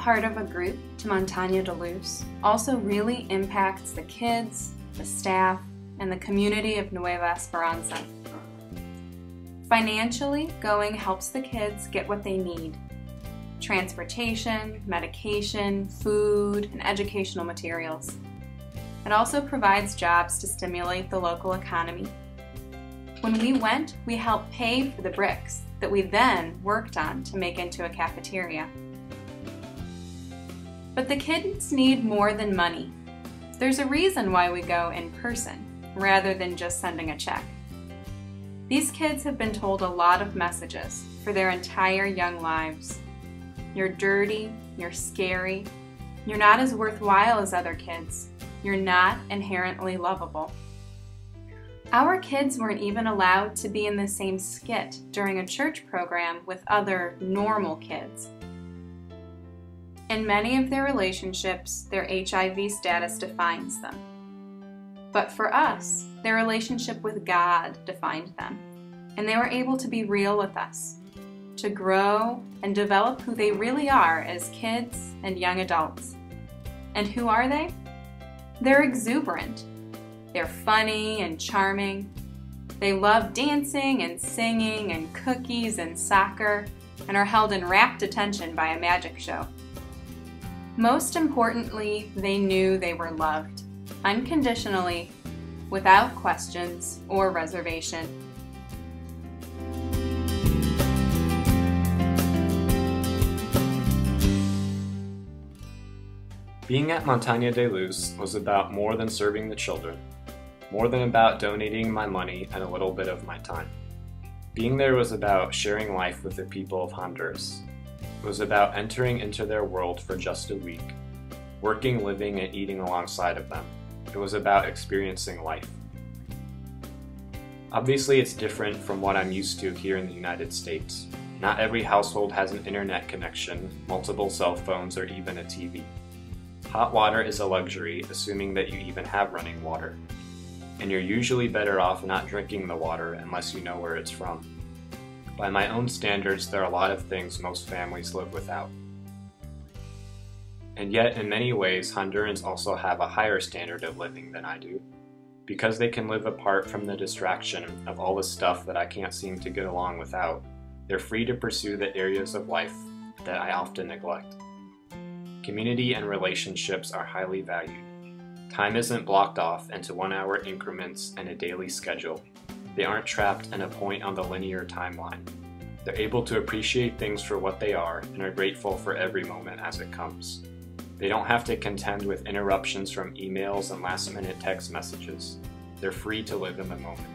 part of a group to Montana de Luz also really impacts the kids, the staff, and the community of Nueva Esperanza. Financially, going helps the kids get what they need: transportation, medication, food, and educational materials. It also provides jobs to stimulate the local economy. When we went, we helped pay for the bricks that we then worked on to make into a cafeteria. But the kids need more than money. There's a reason why we go in person, rather than just sending a check. These kids have been told a lot of messages for their entire young lives. You're dirty, you're scary, you're not as worthwhile as other kids, you're not inherently lovable. Our kids weren't even allowed to be in the same skit during a church program with other normal kids. In many of their relationships, their HIV status defines them. But for us, their relationship with God defined them, and they were able to be real with us, to grow and develop who they really are as kids and young adults. And who are they? They're exuberant. They're funny and charming. They love dancing and singing and cookies and soccer, and are held in rapt attention by a magic show. Most importantly, they knew they were loved, unconditionally, without questions or reservation. Being at Montana de Luz was about more than serving the children, more than about donating my money and a little bit of my time. Being there was about sharing life with the people of Honduras. It was about entering into their world for just a week, working, living, and eating alongside of them. It was about experiencing life. Obviously, it's different from what I'm used to here in the United States. Not every household has an internet connection, multiple cell phones, or even a TV. Hot water is a luxury, assuming that you even have running water. And you're usually better off not drinking the water unless you know where it's from. By my own standards, there are a lot of things most families live without. And yet, in many ways, Hondurans also have a higher standard of living than I do. Because they can live apart from the distraction of all the stuff that I can't seem to get along without, they're free to pursue the areas of life that I often neglect. Community and relationships are highly valued. Time isn't blocked off into 1-hour increments and a daily schedule. They aren't trapped in a point on the linear timeline. They're able to appreciate things for what they are and are grateful for every moment as it comes. They don't have to contend with interruptions from emails and last-minute text messages. They're free to live in the moment.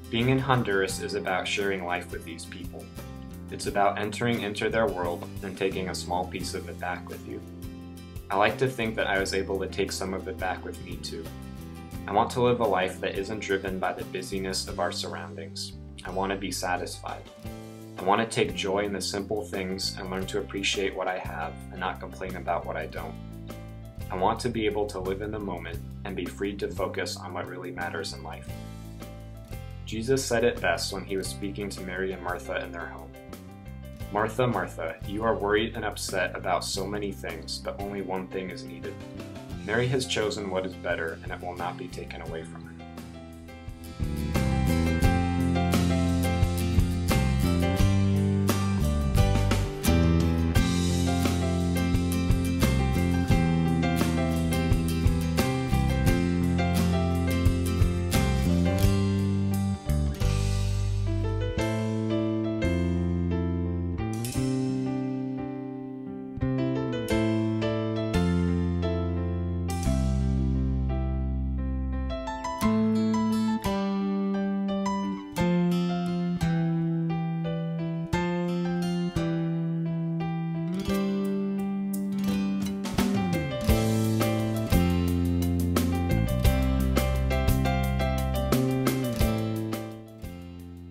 Being in Honduras is about sharing life with these people. It's about entering into their world and taking a small piece of it back with you. I like to think that I was able to take some of it back with me too. I want to live a life that isn't driven by the busyness of our surroundings. I want to be satisfied. I want to take joy in the simple things and learn to appreciate what I have and not complain about what I don't. I want to be able to live in the moment and be free to focus on what really matters in life. Jesus said it best when he was speaking to Mary and Martha in their home. Martha, Martha, you are worried and upset about so many things, but only one thing is needed. Mary has chosen what is better, and it will not be taken away from her.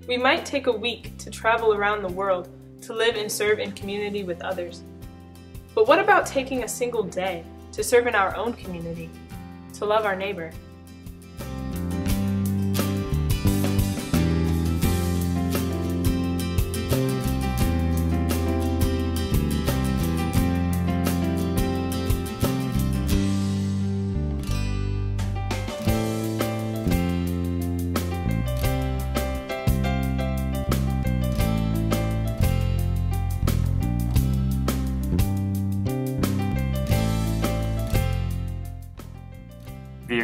We might take a week to travel around the world to live and serve in community with others. But what about taking a single day to serve in our own community, to love our neighbor?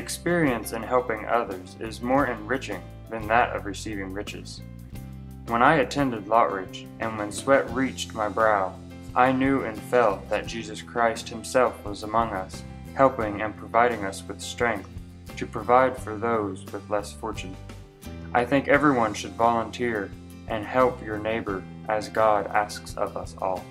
experience in helping others is more enriching than that of receiving riches. When I attended Lottridge, and when sweat reached my brow, I knew and felt that Jesus Christ Himself was among us, helping and providing us with strength to provide for those with less fortune. I think everyone should volunteer and help your neighbor as God asks of us all.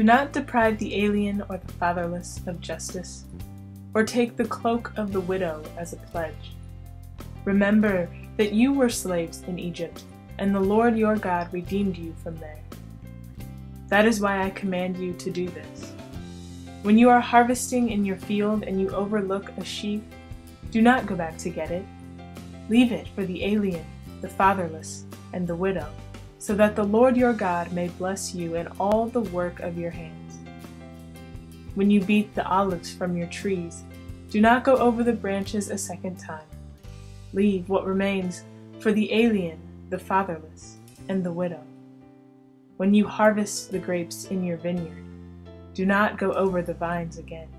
Do not deprive the alien or the fatherless of justice, or take the cloak of the widow as a pledge. Remember that you were slaves in Egypt, and the Lord your God redeemed you from there. That is why I command you to do this. When you are harvesting in your field and you overlook a sheaf, do not go back to get it. Leave it for the alien, the fatherless, and the widow, so that the Lord your God may bless you in all the work of your hands. When you beat the olives from your trees, do not go over the branches a second time. Leave what remains for the alien, the fatherless, and the widow. When you harvest the grapes in your vineyard, do not go over the vines again.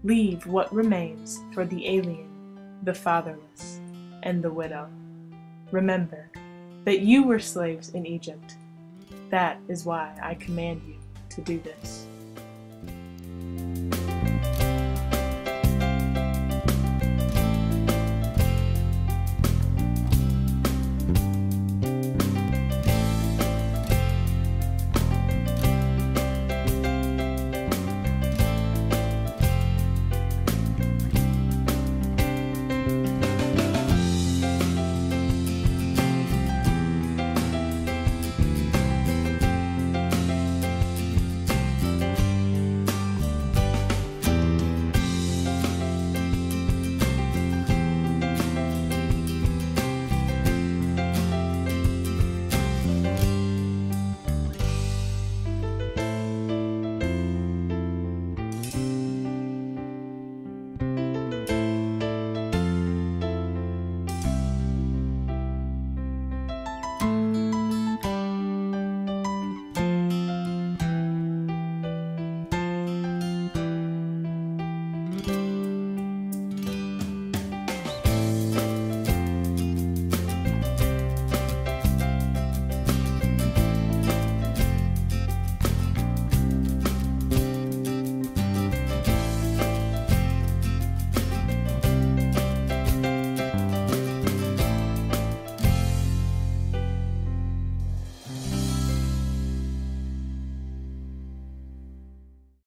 Leave what remains for the alien, the fatherless, and the widow. Remember that you were slaves in Egypt. That is why I command you to do this.